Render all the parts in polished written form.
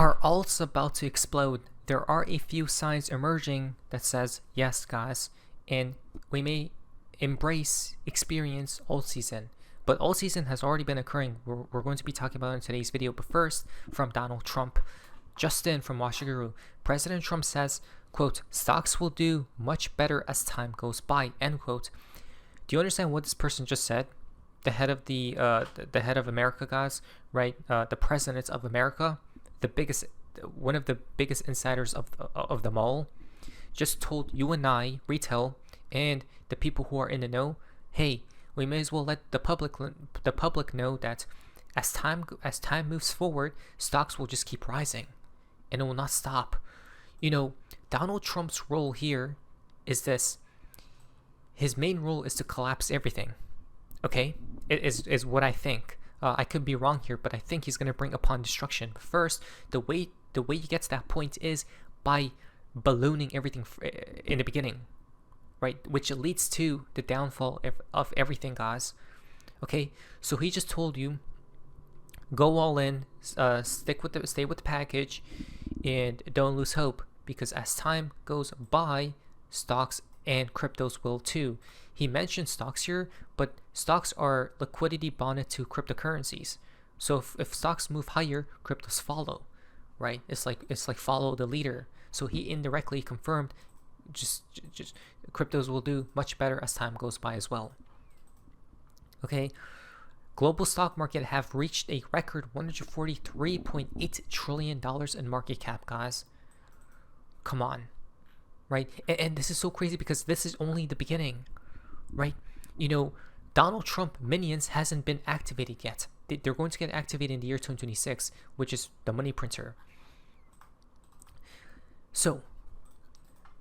Are alts about to explode? There are a few signs emerging that says, yes guys, and we may experience alt season. But alt season has already been occurring. We're going to be talking about it in today's video. But first, from Donald Trump. Justin from Washinguru. President Trump says, quote, stocks will do much better as time goes by, end quote. Do you understand what this person just said? The head of the head of America, guys, right? The president of America, one of the biggest insiders of them all, just told you and I, retail, and the people who are in the know, hey, we may as well let the public know that as time moves forward, stocks will just keep rising, and it will not stop. You know, Donald Trump's role here is this. His main role is to collapse everything. Okay, it is what I think. I could be wrong here, but I think he's going to bring upon destruction. But first, the way you get to that point is by ballooning everything in the beginning, right? Which leads to the downfall of everything, guys. Okay, so he just told you, go all in, stay with the package, and don't lose hope, because as time goes by, stocks and cryptos will too. He mentioned stocks here, but stocks are liquidity bonded to cryptocurrencies. So if stocks move higher, cryptos follow, right? It's like follow the leader. So he indirectly confirmed just cryptos will do much better as time goes by as well. Okay, global stock market have reached a record $143.8 trillion in market cap, guys. Come on, right? And this is so crazy because this is only the beginning, right? You know, Donald Trump minions hasn't been activated yet. They're going to get activated in the year 2026, which is the money printer. So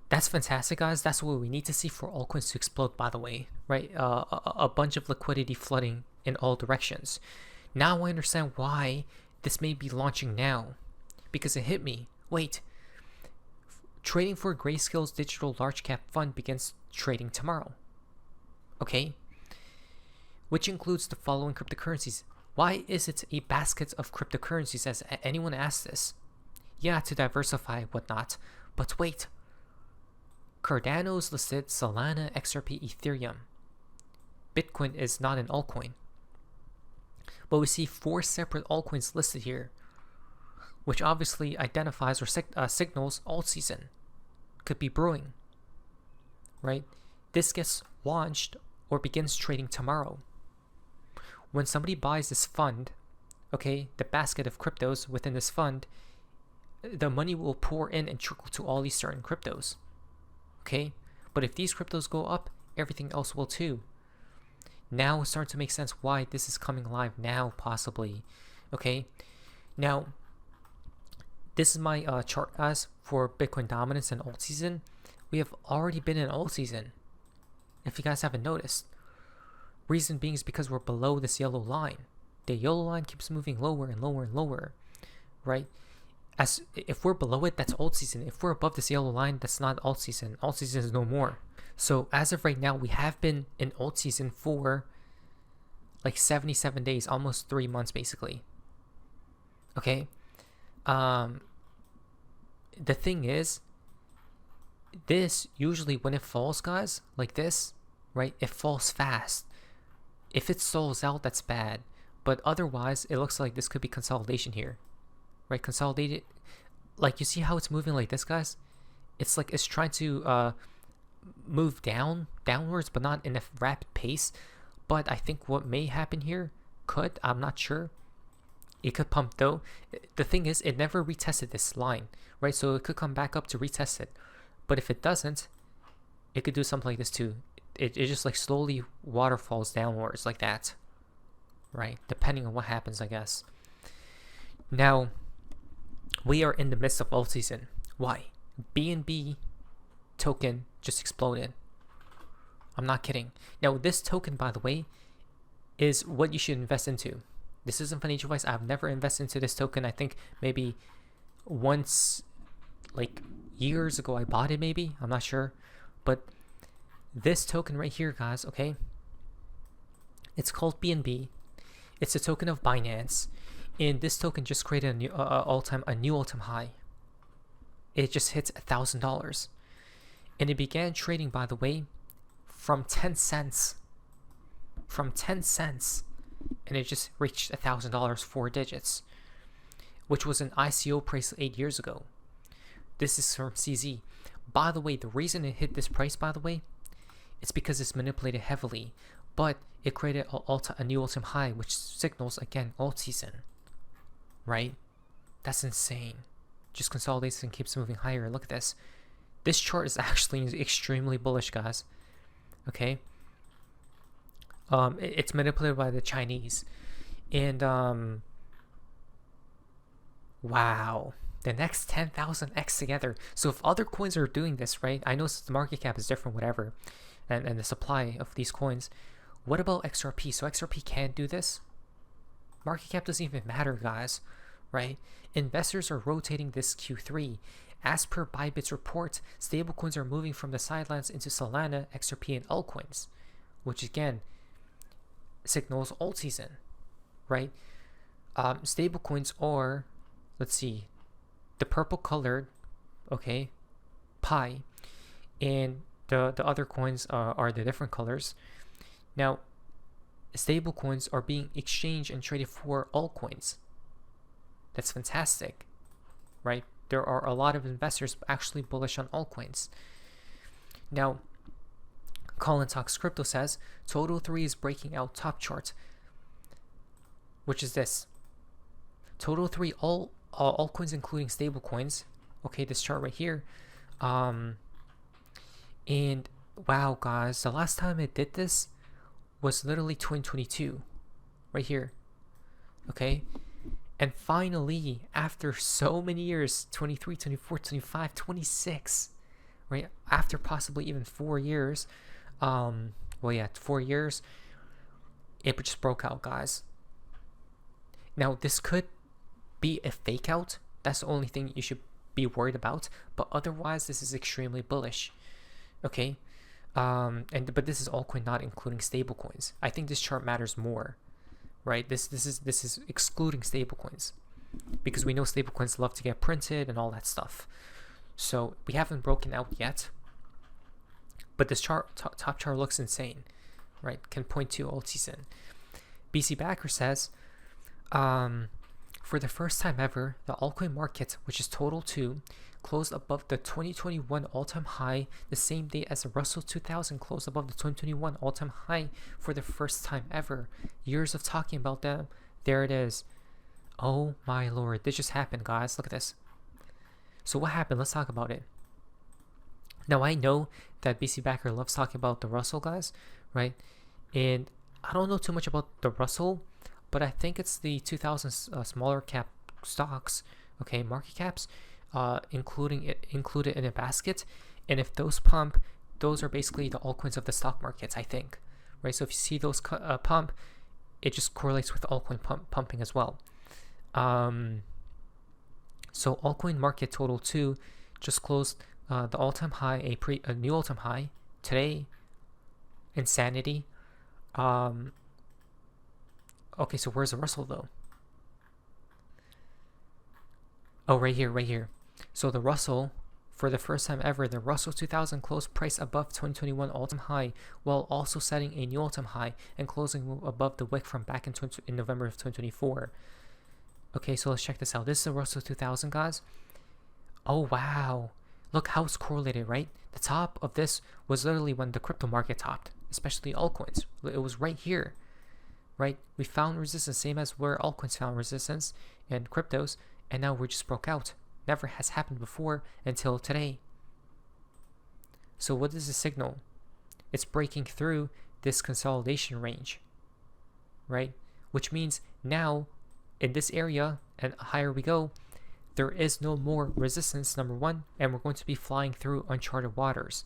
that's fantastic, guys. That's what we need to see for altcoins to explode, by the way, right? A bunch of liquidity flooding in all directions. Now I understand why this may be launching now, because it hit me. Wait, trading for Grayscale's digital large cap fund begins trading tomorrow. Okay, which includes the following cryptocurrencies. Why is it a basket of cryptocurrencies? Has anyone asked this? Yeah, to diversify, whatnot. But wait, Cardano's listed Solana, XRP, Ethereum. Bitcoin is not an altcoin. But we see 4 separate altcoins listed here, which obviously identifies or signals alt season could be brewing, right? This gets launched or begins trading tomorrow. When somebody buys this fund, okay, the basket of cryptos within this fund, the money will pour in and trickle to all these certain cryptos, okay? But if these cryptos go up, everything else will too. Now it's starting to make sense why this is coming live now, possibly, okay? Now, this is my chart, guys, for Bitcoin dominance and alt season. We have already been in alt season, if you guys haven't noticed. Reason being is because we're below this yellow line. The yellow line keeps moving lower and lower and lower, right? As if we're below it, that's alt season. If we're above this yellow line, that's not alt season. Alt season is no more. So as of right now, we have been in alt season for like 77 days, almost 3 months basically. Okay. The thing is, this usually when it falls, guys, like this, right? It falls fast. If it stalls out, that's bad. But otherwise, it looks like this could be consolidation here, right? Consolidated, like you see how it's moving like this, guys. It's like it's trying to move downwards, but not in a rapid pace. But I think what may happen here I'm not sure. It could pump though. The thing is, it never retested this line, right? So it could come back up to retest it. But if it doesn't, it could do something like this too. It just like slowly waterfalls downwards like that, right? Depending on what happens, I guess. Now, we are in the midst of alt season. Why? BNB token just exploded. I'm not kidding. Now, this token, by the way, is what you should invest into. This isn't financial advice. I've never invested into this token. I think maybe once, like years ago, I bought it maybe. I'm not sure. But this token right here, guys, okay? It's called BNB. It's a token of Binance. And this token just created a new all-time high. It just hits $1,000, and it began trading, by the way, from 10 cents. From 10 cents, and it just reached $1,000, 4 digits, which was an ICO price 8 years ago. This is from CZ. By the way, the reason it hit this price, by the way, it's because it's manipulated heavily, but it created a new all-time high, which signals, again, alt season, right? That's insane. Just consolidates and keeps moving higher. Look at this. This chart is actually extremely bullish, guys. Okay. It's manipulated by the Chinese, and wow, the next 10,000x together. So if other coins are doing this, right? I know the market cap is different, whatever, and the supply of these coins. What about XRP? So XRP can't do this. Market cap doesn't even matter, guys, right? Investors are rotating this Q3. As per Bybit's report, stablecoins are moving from the sidelines into Solana, XRP, and altcoins, which again signals alt season, right? Stablecoins are, let's see, the purple colored, okay, pie, and the other coins are the different colors. Now, stablecoins are being exchanged and traded for altcoins. That's fantastic, right? There are a lot of investors actually bullish on altcoins. Now, Colin Talks Crypto says Total 3 is breaking out top chart, which is this. Total 3, all altcoins including stablecoins. Okay, this chart right here. And wow, guys, the last time it did this was literally 2022, right here. Okay, and finally, after so many years, 23, 24, 25, 26, right? After possibly even 4 years, 4 years, it just broke out, guys. Now, this could be a fake out. That's the only thing you should be worried about. But otherwise, this is extremely bullish. Okay, but this is altcoin, not including stablecoins. I think this chart matters more, right? This is excluding stablecoins, because we know stablecoins love to get printed and all that stuff. So we haven't broken out yet, but this chart, top chart, looks insane, right? Can point to alt season. BC Backer says, for the first time ever, the altcoin market, which is Total 2, closed above the 2021 all-time high the same day as the Russell 2000 closed above the 2021 all-time high for the first time ever. Years of talking about them. There it is. Oh my lord, this just happened, guys. Look at this. So what happened? Let's talk about it. Now, I know that BC Backer loves talking about the Russell, guys, right? And I don't know too much about the Russell, but I think it's the 2000 smaller cap stocks, okay, market caps, included in a basket. And if those pump, those are basically the altcoins of the stock markets, I think, right? So if you see those pump, it just correlates with altcoin pumping as well. So altcoin market Total 2 just closed the all-time high, a new all-time high today. Insanity. Okay, so where's the Russell though? Oh, right here. So the Russell, for the first time ever, the Russell 2000 closed price above 2021 all-time high, while also setting a new all-time high and closing above the wick from back in November of 2024. Okay, so let's check this out. This is the Russell 2000, guys. Oh, wow. Look how it's correlated, right? The top of this was literally when the crypto market topped, especially altcoins. It was right here, right? We found resistance, same as where altcoins found resistance and cryptos, and now we just broke out. Never has happened before until today. So what is the signal? It's breaking through this consolidation range, right? Which means now in this area and higher we go, there is no more resistance, number one, and we're going to be flying through uncharted waters,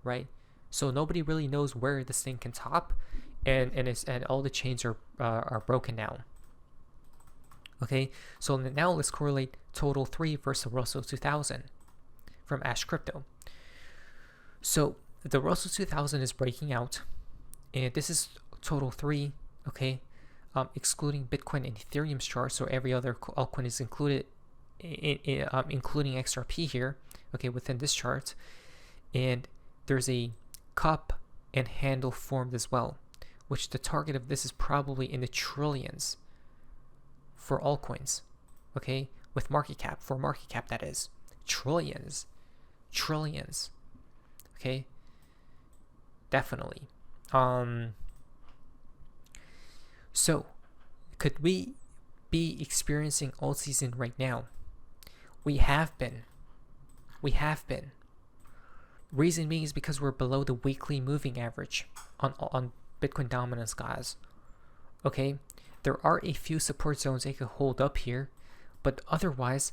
right? So nobody really knows where this thing can top, and all the chains are broken now. Okay, so now let's correlate Total 3 versus Russell 2000 from Ash Crypto. So the Russell 2000 is breaking out, and this is Total 3, okay? excluding Bitcoin and Ethereum's chart, so every other altcoin is included, including XRP here, okay, within this chart. And there's a cup and handle formed as well, which the target of this is probably in the trillions for altcoins, okay, with market cap, for market cap that is, trillions, okay, definitely. So could we be experiencing alt season right now? We have been. Reason being is because we're below the weekly moving average on Bitcoin dominance, guys. Okay, there are a few support zones that could hold up here, but otherwise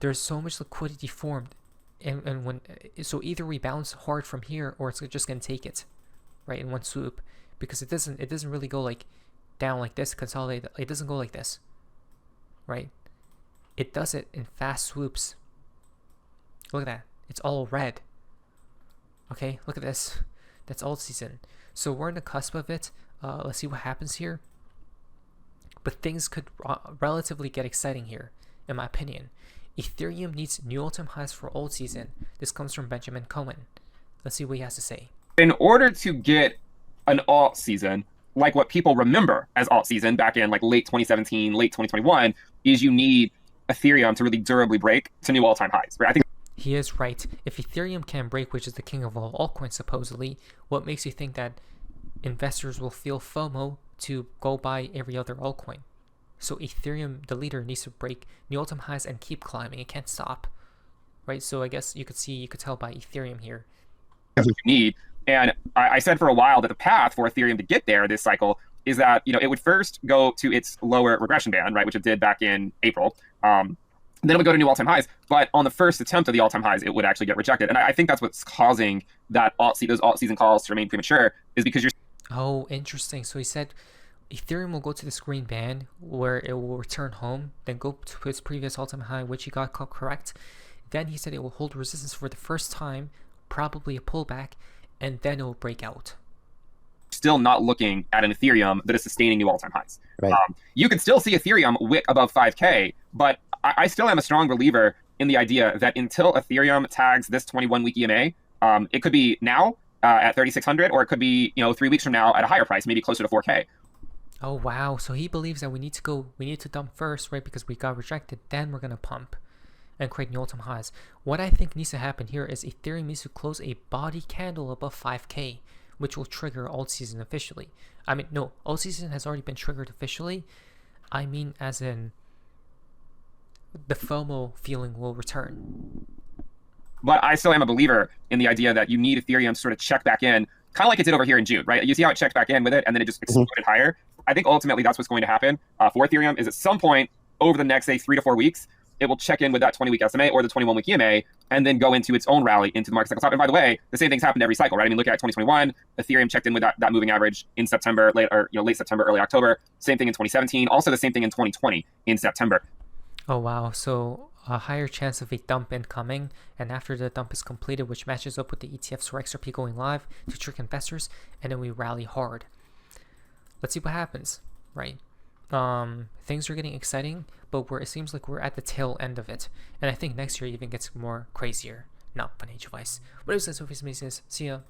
there's so much liquidity formed, and when so either we bounce hard from here or it's just gonna take it right in one swoop, because it doesn't really go like down like this, consolidate. It doesn't go like this, right? It does it in fast swoops. Look at that, it's all red. Okay, look at this. That's alt season. So we're on the cusp of it. Let's see what happens here. But things could relatively get exciting here, in my opinion. Ethereum needs new all-time highs for alt season. This comes from Benjamin Cohen. Let's see what he has to say. In order to get an alt season, like what people remember as alt season back in like late 2017, late 2021, is you need Ethereum to really durably break to new all-time highs, right? I think he is right. If Ethereum can break, which is the king of all altcoins supposedly, what makes you think that investors will feel FOMO to go buy every other altcoin? So Ethereum, the leader, needs to break new all-time highs and keep climbing. It can't stop, right? So I guess you could tell by Ethereum here. That's what you need. And I said for a while that the path for Ethereum to get there this cycle is that, you know, it would first go to its lower regression band, right, which it did back in April. Then it would go to new all-time highs, but on the first attempt of the all-time highs, it would actually get rejected. And I think that's what's causing that those alt-season calls to remain premature, is because you're... Oh, interesting. So he said Ethereum will go to this green band where it will return home, then go to its previous all-time high, which he got correct. Then he said it will hold resistance for the first time, probably a pullback, and then it will break out. Still not looking at an Ethereum that is sustaining new all-time highs. Right. You can still see Ethereum wick above 5K, but I still am a strong believer in the idea that until Ethereum tags this 21-week EMA, it could be now at 3,600, or it could be 3 weeks from now at a higher price, maybe closer to 4K. Oh wow! So he believes that we need to dump first, right? Because we got rejected. Then we're gonna pump and create new all-time highs. What I think needs to happen here is Ethereum needs to close a body candle above 5K, which will trigger alt season officially. I mean, no, alt season has already been triggered officially. I mean, as in the FOMO feeling will return. But I still am a believer in the idea that you need Ethereum to sort of check back in, kind of like it did over here in June, right? You see how it checked back in with it, and then it just exploded higher. I think ultimately that's what's going to happen for Ethereum, is at some point over the next, say, 3 to 4 weeks, it will check in with that 20-week SMA or the 21-week EMA, and then go into its own rally into the market cycle top. And by the way, the same thing's happened every cycle, right? I mean, look at 2021, Ethereum checked in with that moving average in September, late September, early October. Same thing in 2017. Also the same thing in 2020 in September. Oh wow! So a higher chance of a dump incoming, and after the dump is completed, which matches up with the ETFs or XRP going live to trick investors, and then we rally hard. Let's see what happens, right? Things are getting exciting, but it seems like we're at the tail end of it, and I think next year even gets more crazier. Not financial advice. What is this? See ya.